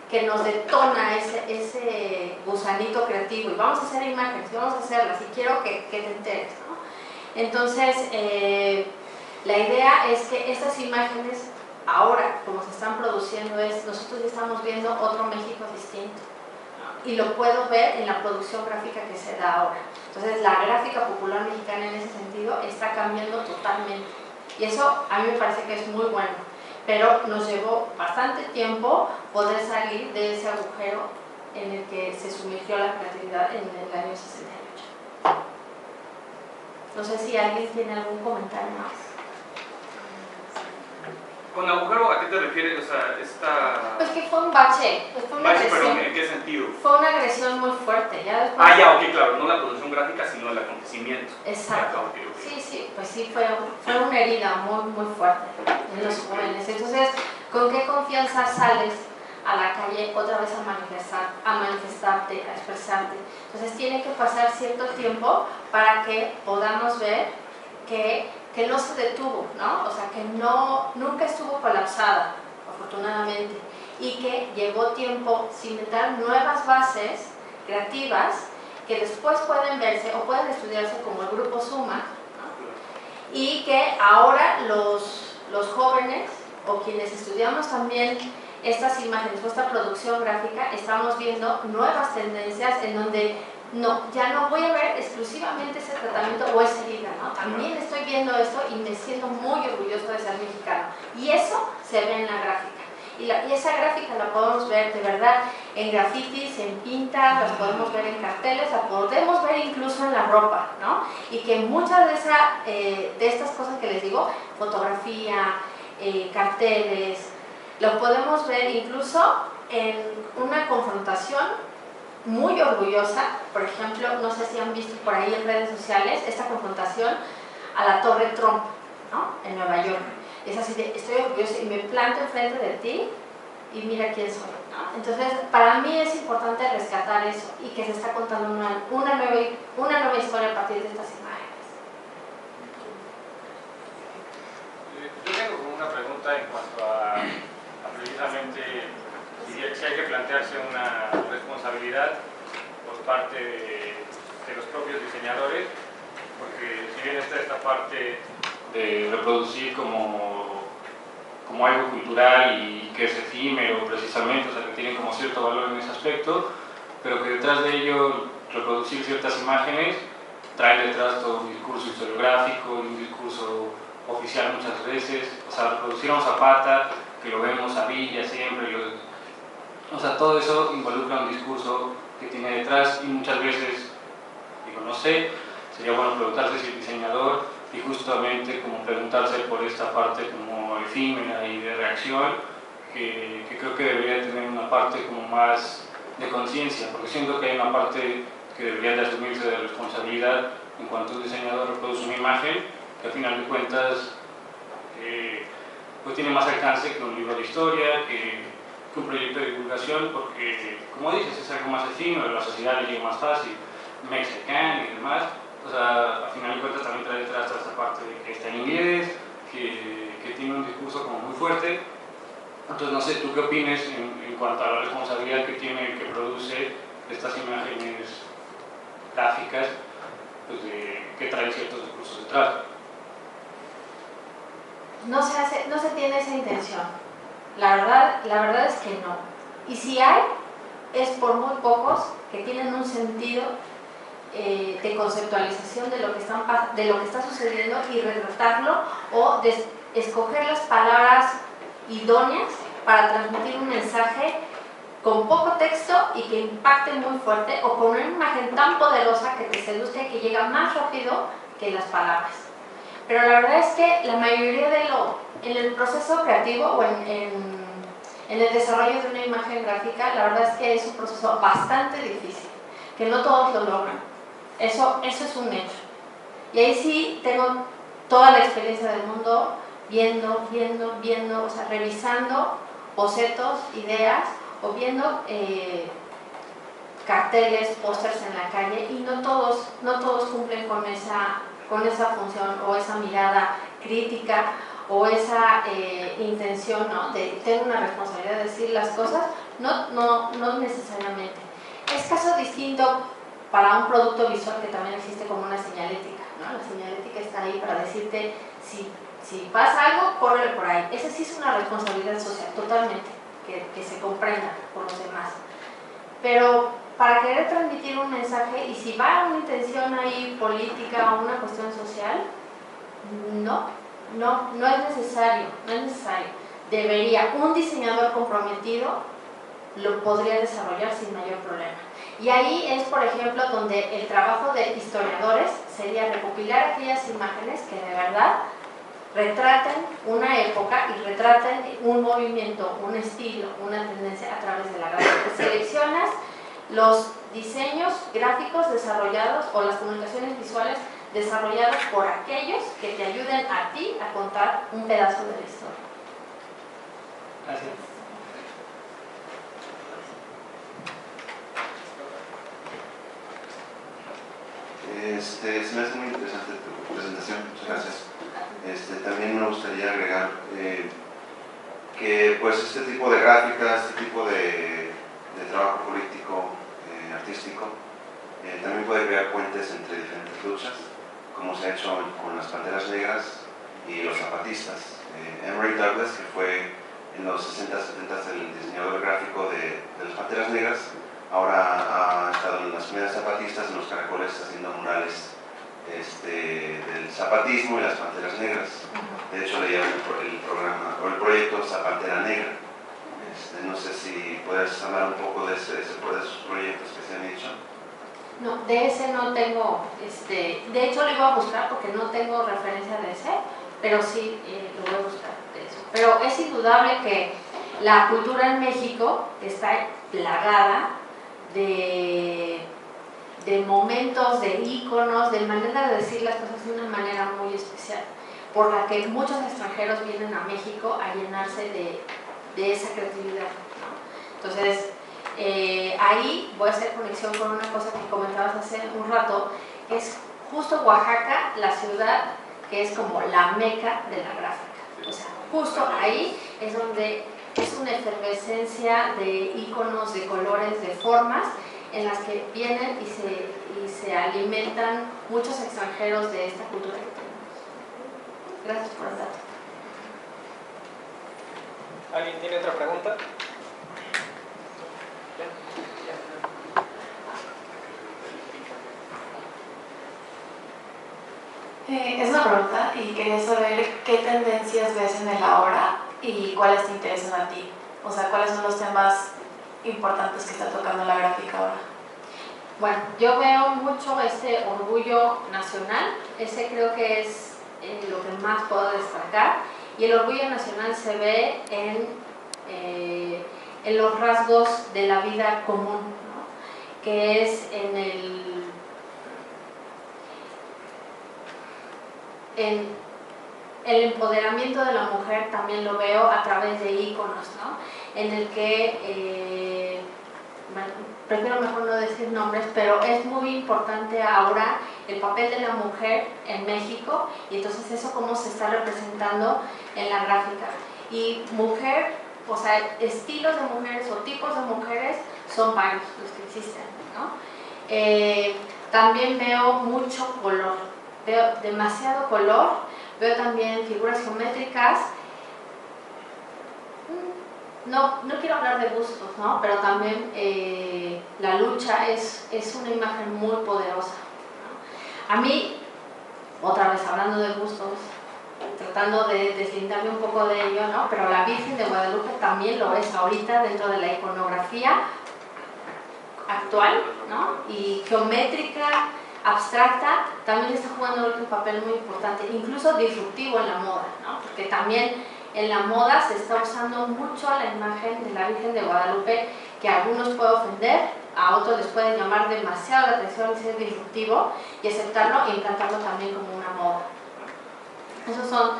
que nos detona ese gusanito creativo, y vamos a hacer imágenes, vamos a hacerlas, y quiero que te enteres, ¿no? Entonces, la idea es que estas imágenes, ahora, como se están produciendo, nosotros ya estamos viendo otro México distinto, ¿no? Y lo puedo ver en la producción gráfica que se da ahora. Entonces, la gráfica popular mexicana en ese sentido está cambiando totalmente. Y eso a mí me parece que es muy bueno. Pero nos llevó bastante tiempo poder salir de ese agujero en el que se sumergió la creatividad en el año 68. No sé si alguien tiene algún comentario más. ¿Con agujero a qué te refieres? O sea, Pues que fue un bache, fue una agresión. Pero ¿en qué sentido? Fue una agresión muy fuerte. Ya después... Ya, ok, claro, no la producción gráfica, sino el acontecimiento. Exacto. Sí, pues sí, fue una herida muy fuerte en los jóvenes. Entonces, ¿con qué confianza sales a la calle otra vez a manifestarte, a expresarte? Entonces, tiene que pasar cierto tiempo para que podamos ver que no se detuvo, ¿no? O sea, que nunca estuvo colapsada, afortunadamente, y que llevó tiempo cimentar nuevas bases creativas que después pueden verse o pueden estudiarse como el Grupo Suma, ¿no? Y que ahora los jóvenes o quienes estudiamos también estas imágenes o esta producción gráfica, estamos viendo nuevas tendencias en donde ya no voy a ver exclusivamente ese tratamiento o esa herida, ¿no? También estoy viendo esto y me siento muy orgulloso de ser mexicano. Y eso se ve en la gráfica. Y esa gráfica la podemos ver de verdad en grafitis, en pintas, las podemos ver en carteles, la podemos ver incluso en la ropa, ¿no? Y que muchas de estas cosas que les digo, fotografía, carteles, lo podemos ver incluso en una confrontación muy orgullosa. Por ejemplo, no sé si han visto por ahí en redes sociales esta confrontación a la Torre Trump, ¿no? En Nueva York. Es así de, estoy orgullosa y me planto enfrente de ti y mira quién soy, ¿no? Entonces, para mí es importante rescatar eso y que se está contando una nueva historia a partir de estas imágenes. Yo tengo como una pregunta en cuanto a precisamente si hay que plantearse una responsabilidad por parte de los propios diseñadores, porque si bien está esta parte de reproducir como algo cultural y que es efímero precisamente, o sea que tiene como cierto valor en ese aspecto, pero que detrás de ello reproducir ciertas imágenes trae detrás todo un discurso historiográfico y un discurso oficial muchas veces. O sea, reproducir a un Zapata, que lo vemos a Villa siempre, o sea, todo eso involucra un discurso que tiene detrás y muchas veces, digo, no sé, sería bueno preguntarse si el diseñador, y justamente como preguntarse por esta parte como efímera y de reacción, que creo que debería tener una parte como más de conciencia, porque siento que hay una parte que debería de asumirse de responsabilidad en cuanto un diseñador reproduce una imagen, que al final de cuentas pues tiene más alcance que un libro de historia, que un proyecto de divulgación, porque como dices, es algo más efímero, la sociedad le llega más fácil, mexicano y demás. O sea, al final de cuentas también trae detrás esta parte de que está en inglés, que tiene un discurso como muy fuerte. Entonces no sé, ¿tú qué opinas en cuanto a la responsabilidad que tiene el que produce estas imágenes gráficas, pues que traen ciertos discursos detrás? No se tiene esa intención. La verdad es que no. Y si hay, es por muy pocos que tienen un sentido de conceptualización de lo que está sucediendo y retratarlo, o de escoger las palabras idóneas para transmitir un mensaje con poco texto y que impacte muy fuerte, o con una imagen tan poderosa que te seduzca y que llega más rápido que las palabras. Pero la verdad es que la mayoría en el proceso creativo o en el desarrollo de una imagen gráfica, la verdad es que es un proceso bastante difícil, que no todos lo logran. Eso es un hecho. Y ahí sí tengo toda la experiencia del mundo viendo, o sea, revisando bocetos, ideas, o viendo carteles, pósters en la calle, y no todos cumplen con esa función o esa mirada crítica o esa intención, ¿no?, de tener una responsabilidad de decir las cosas. No necesariamente. Es caso distinto para un producto visual que también existe como una señalética, ¿no? La señalética está ahí para decirte si pasa algo, córrele por ahí. Esa sí es una responsabilidad social, totalmente, que se comprenda por los demás. Pero para querer transmitir un mensaje, y si va una intención ahí política o una cuestión social, no es necesario, Debería, un diseñador comprometido lo podría desarrollar sin mayor problema. Y ahí es, por ejemplo, donde el trabajo de historiadores sería recopilar aquellas imágenes que de verdad retraten una época y retraten un movimiento, un estilo, una tendencia a través de la gráfica. Seleccionas los diseños gráficos desarrollados o las comunicaciones visuales desarrolladas por aquellos que te ayuden a ti a contar un pedazo de la historia. Gracias. Se me hace muy interesante tu presentación, muchas gracias. También me gustaría agregar que pues este tipo de gráficas, este tipo de trabajo político, artístico, también puede crear puentes entre diferentes luchas, como se ha hecho con las Panteras Negras y los zapatistas. Emory Douglas, que fue en los 60s, 70s el diseñador gráfico de las Panteras Negras, ahora ha estado en las primeras zapatistas, en los caracoles, haciendo murales del zapatismo y las Panteras Negras. De hecho, le llaman el programa o el proyecto Zapatera Negra. No sé si puedes hablar un poco de esos proyectos que se han hecho. No, de ese no tengo, de hecho lo iba a buscar porque no tengo referencia de ese, pero sí lo voy a buscar de eso. Pero es indudable que la cultura en México está plagada de momentos, de íconos, de manera de decir las cosas de una manera muy especial, por la que muchos extranjeros vienen a México a llenarse de esa creatividad, ¿no? Entonces, ahí voy a hacer conexión con una cosa que comentabas hace un rato, que es justo Oaxaca, la ciudad que es como la meca de la gráfica. O sea, justo ahí es donde es una efervescencia de íconos, de colores, de formas, en las que vienen y se alimentan muchos extranjeros de esta cultura que tenemos. Gracias por el dato. ¿Alguien tiene otra pregunta? Es una pregunta y quería saber qué tendencias ves en el ahora y cuáles te interesan a ti. O sea, ¿cuáles son los temas importantes que está tocando la gráfica ahora? Bueno, yo veo mucho ese orgullo nacional, ese creo que es lo que más puedo destacar, y el orgullo nacional se ve en los rasgos de la vida común, ¿no? Que es en el empoderamiento de la mujer. También lo veo a través de íconos, ¿no? En el que, bueno, prefiero mejor no decir nombres, pero es muy importante ahora el papel de la mujer en México, y entonces eso cómo se está representando en la gráfica. Y mujer, o sea, estilos de mujeres o tipos de mujeres son varios los que existen, ¿no? También veo mucho color, veo demasiado color, veo también figuras geométricas. No quiero hablar de bustos, ¿no? Pero también la lucha es una imagen muy poderosa, ¿no? A mí, otra vez hablando de bustos, tratando de deslindarme un poco de ello, ¿no? Pero la Virgen de Guadalupe también lo es ahorita dentro de la iconografía actual, ¿no? Y geométrica, abstracta, también está jugando un papel muy importante, incluso disruptivo en la moda, ¿no? Porque también en la moda se está usando mucho la imagen de la Virgen de Guadalupe, que a algunos puede ofender, a otros les puede llamar demasiado la atención y ser disruptivo, y aceptarlo y encantarlo también como una moda. Esos son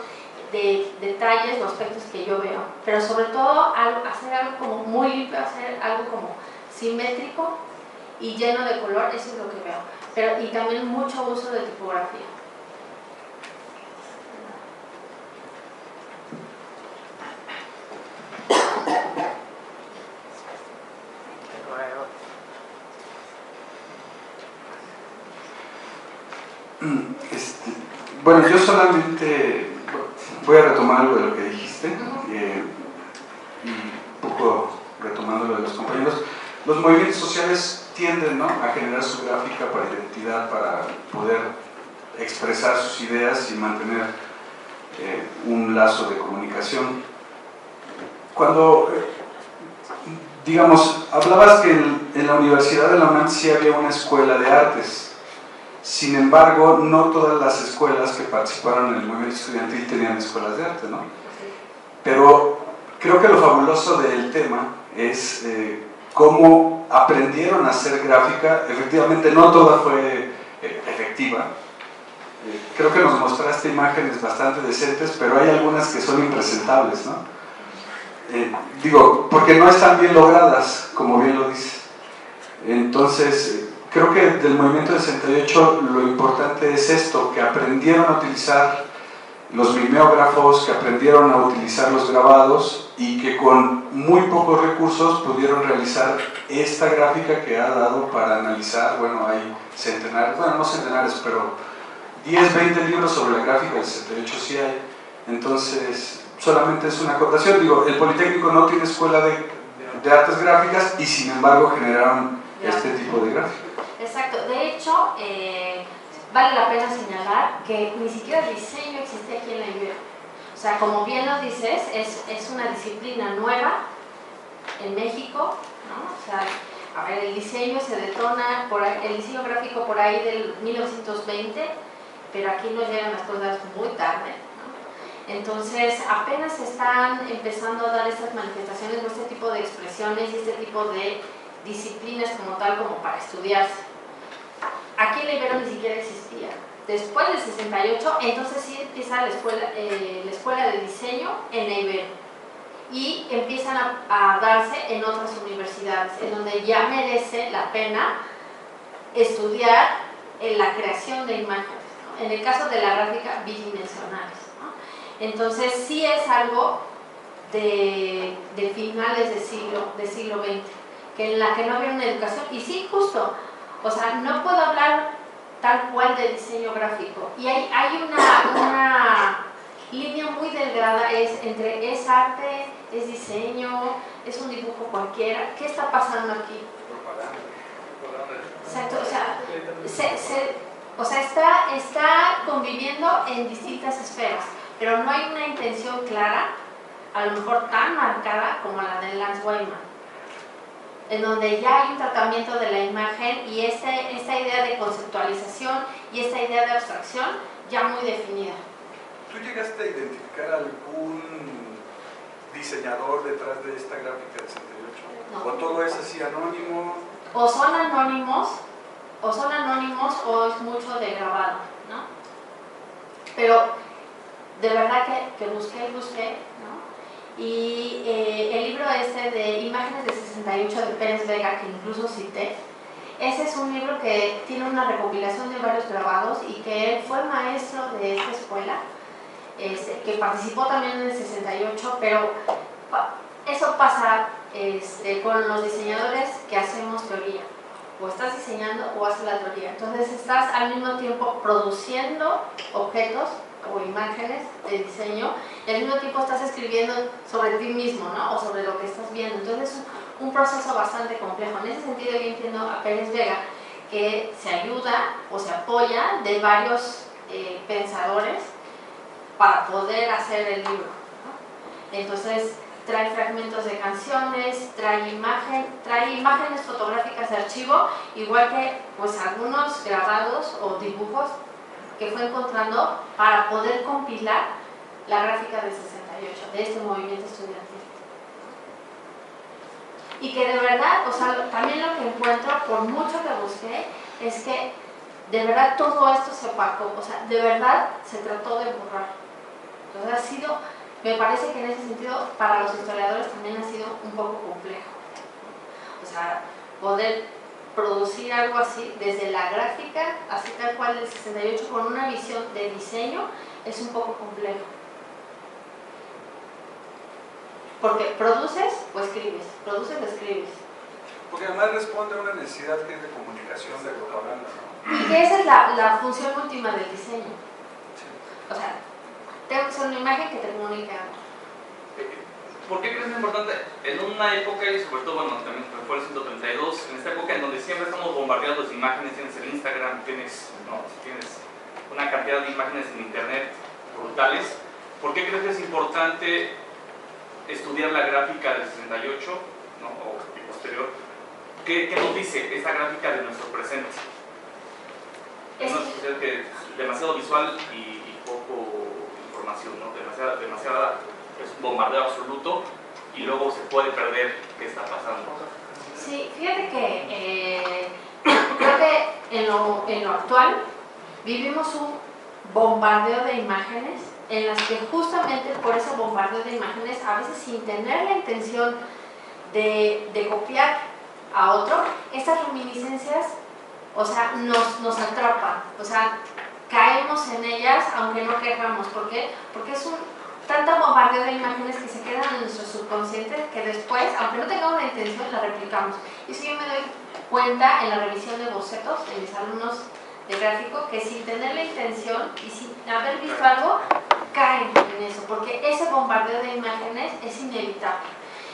detalles o aspectos que yo veo, pero sobre todo hacer algo como muy limpio, hacer algo como simétrico y lleno de color, eso es lo que veo. Pero, y también mucho uso de tipografía. Bueno, yo solamente voy a retomar algo de lo que dijiste, y un poco retomando lo de los compañeros. Los movimientos sociales tienden, ¿no?, a generar su gráfica para identidad, para poder expresar sus ideas y mantener un lazo de comunicación. Cuando, digamos, hablabas que en la Universidad de la UNAM sí había una escuela de artes. Sin embargo, no todas las escuelas que participaron en el movimiento estudiantil tenían escuelas de arte, ¿no? Pero creo que lo fabuloso del tema es cómo aprendieron a hacer gráfica. Efectivamente, no toda fue efectiva. Creo que nos mostraste imágenes bastante decentes, pero hay algunas que son impresentables, ¿no? Digo, porque no están bien logradas, como bien lo dices. Entonces, creo que del movimiento del 68 lo importante es esto, que aprendieron a utilizar los mimeógrafos, que aprendieron a utilizar los grabados y que con muy pocos recursos pudieron realizar esta gráfica que ha dado para analizar. Bueno, hay centenares, bueno, no centenares, pero 10, 20 libros sobre la gráfica del 68 sí hay. Entonces, solamente es una acotación. Digo, el Politécnico no tiene escuela de artes gráficas y sin embargo generaron este tipo de gráfica. Exacto, de hecho, vale la pena señalar que ni siquiera el diseño existe aquí en la Ibero. O sea, como bien lo dices, es una disciplina nueva en México, ¿no? O sea, a ver, el diseño se detona, el diseño gráfico por ahí del 1920, pero aquí nos llegan las cosas muy tarde, ¿no? Entonces, apenas se están empezando a dar estas manifestaciones, este tipo de expresiones y este tipo de disciplinas como tal, como para estudiarse. Aquí en la Ibero ni siquiera existía. Después del 68, entonces sí empieza la escuela de diseño en la Ibero y empiezan a darse en otras universidades, en donde ya merece la pena estudiar en la creación de imágenes, ¿no? En el caso de la gráfica, bidimensionales, ¿no? Entonces sí es algo de finales del siglo XX, que en la que no había una educación, y sí, justo, o sea, no puedo hablar tal cual de diseño gráfico, y hay una línea muy delgada entre es arte, es diseño, es un dibujo cualquiera. ¿Qué está pasando aquí? Exacto, o sea, está conviviendo en distintas esferas, pero no hay una intención clara, a lo mejor tan marcada como la de Lance Weiman, en donde ya hay un tratamiento de la imagen y esta idea de conceptualización y esta idea de abstracción ya muy definida. ¿Tú llegaste a identificar algún diseñador detrás de esta gráfica del 68? No. ¿O todo es así anónimo? O son anónimos o es mucho de grabado, ¿no? Pero de verdad que busqué, ¿no? Y el libro de Imágenes del 68 de Pérez Vega, que incluso cité, ese es un libro que tiene una recopilación de varios grabados y que él fue maestro de esta escuela, que participó también en el 68, pero eso pasa con los diseñadores que hacemos teoría. O estás diseñando o haces la teoría. Entonces estás al mismo tiempo produciendo objetos o imágenes de diseño y al mismo tiempo estás escribiendo sobre ti mismo, ¿no? O sobre lo que estás viendo. Entonces es un proceso bastante complejo. En ese sentido yo entiendo a Pérez Vega que se ayuda o se apoya de varios pensadores para poder hacer el libro, ¿no? Entonces trae fragmentos de canciones, trae imágenes fotográficas de archivo, igual que pues algunos grabados o dibujos que fue encontrando para poder compilar la gráfica del 68, de este movimiento estudiantil. Y que de verdad, o sea, también lo que encuentro, por mucho que busqué, es que de verdad todo esto se opacó, o sea, de verdad se trató de borrar. Entonces me parece que en ese sentido, para los historiadores también ha sido un poco complejo. O sea, poder producir algo así, desde la gráfica, así tal cual del 68, con una visión de diseño, es un poco complejo. Porque produces o escribes, produces o escribes. Porque además responde a una necesidad que es de comunicación, de propaganda, ¿no? Y que esa es la función última del diseño. O sea, tengo que ser una imagen que te comunique algo. ¿Por qué crees que es importante? En una época, y sobre todo, bueno, también fue el 132, en esta época en donde siempre estamos bombardeados de imágenes, tienes el Instagram, tienes una cantidad de imágenes en internet brutales, ¿por qué crees que es importante estudiar la gráfica del 68, ¿no? O posterior? ¿Qué nos dice esta gráfica de nuestro presente? Es una sociedad que es demasiado visual y poco información, ¿no? Demasiada es un bombardeo absoluto y luego se puede perder qué está pasando. Sí, fíjate que creo que en lo actual vivimos un bombardeo de imágenes en las que justamente por ese bombardeo de imágenes, a veces sin tener la intención de copiar a otro, estas reminiscencias, o sea, nos atrapan, o sea, caemos en ellas aunque no queramos. ¿Por qué? Porque es tanto bombardeo de imágenes que se quedan en nuestro subconsciente que después, aunque no tengamos la intención, la replicamos. Y eso yo me doy cuenta en la revisión de bocetos de mis alumnos de gráfico, que sin tener la intención y sin haber visto algo, caen en eso, porque ese bombardeo de imágenes es inevitable.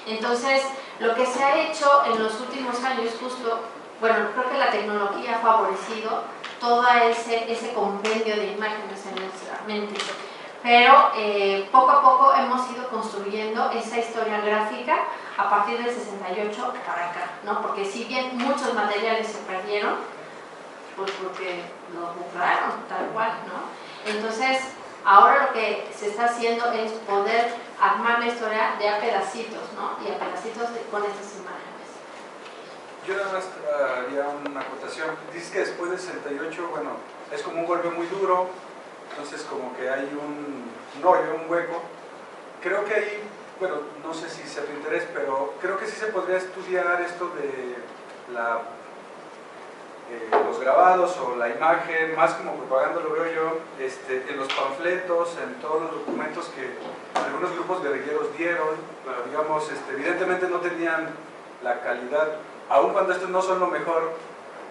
Entonces, lo que se ha hecho en los últimos años, justo, bueno, creo que la tecnología ha favorecido todo ese compendio de imágenes en nuestra mente. Pero poco a poco hemos ido construyendo esa historia gráfica a partir del 68 para acá, ¿no? Porque si bien muchos materiales se perdieron, pues porque los borraron tal cual, ¿no? Entonces, ahora lo que se está haciendo es poder armar la historia de a pedacitos, ¿no? Y a pedacitos con estas imágenes. Yo nada más haría una acotación. Dices que después del 68, bueno, es como un golpe muy duro, entonces como que hay un hoyo, un hueco. Creo que ahí, bueno, no sé si sea tu interés, pero creo que sí se podría estudiar esto de los grabados o la imagen, más como propaganda lo veo yo, en los panfletos, en todos los documentos que algunos grupos guerrilleros dieron, digamos, evidentemente no tenían la calidad, aun cuando estos no son lo mejor,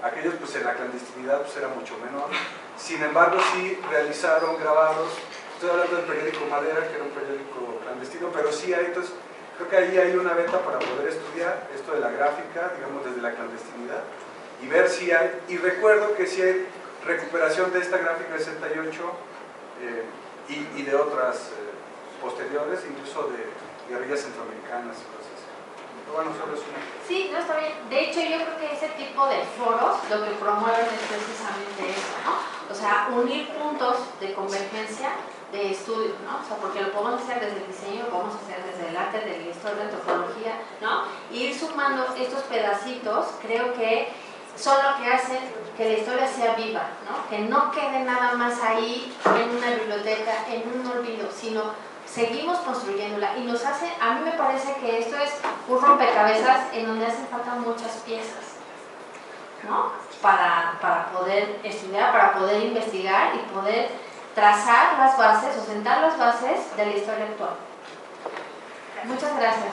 aquellos pues en la clandestinidad pues era mucho menor. Sin embargo, sí realizaron grabados. Estoy hablando del periódico Madera, que era un periódico clandestino, pero sí hay, entonces, creo que ahí hay una beta para poder estudiar esto de la gráfica, digamos, desde la clandestinidad, y ver si hay, y recuerdo que sí hay recuperación de esta gráfica del 68 y de otras posteriores, incluso de guerrillas centroamericanas y cosas así. Pero bueno, solo es una... Sí, no, está bien. De hecho, yo creo que ese tipo de foros lo que promueven es precisamente eso, ¿no? O sea, unir puntos de convergencia de estudio, ¿no? O sea, porque lo podemos hacer desde el diseño, lo podemos hacer desde el arte, desde la historia, antropología, ¿no? Y ir sumando estos pedacitos, creo que son lo que hacen que la historia sea viva, ¿no? Que no quede nada más ahí en una biblioteca, en un olvido, sino seguimos construyéndola y nos hace, a mí me parece que esto es un rompecabezas en donde hacen falta muchas piezas, ¿no? Para poder estudiar, para poder investigar y poder trazar las bases o sentar las bases de la historia actual. Muchas gracias.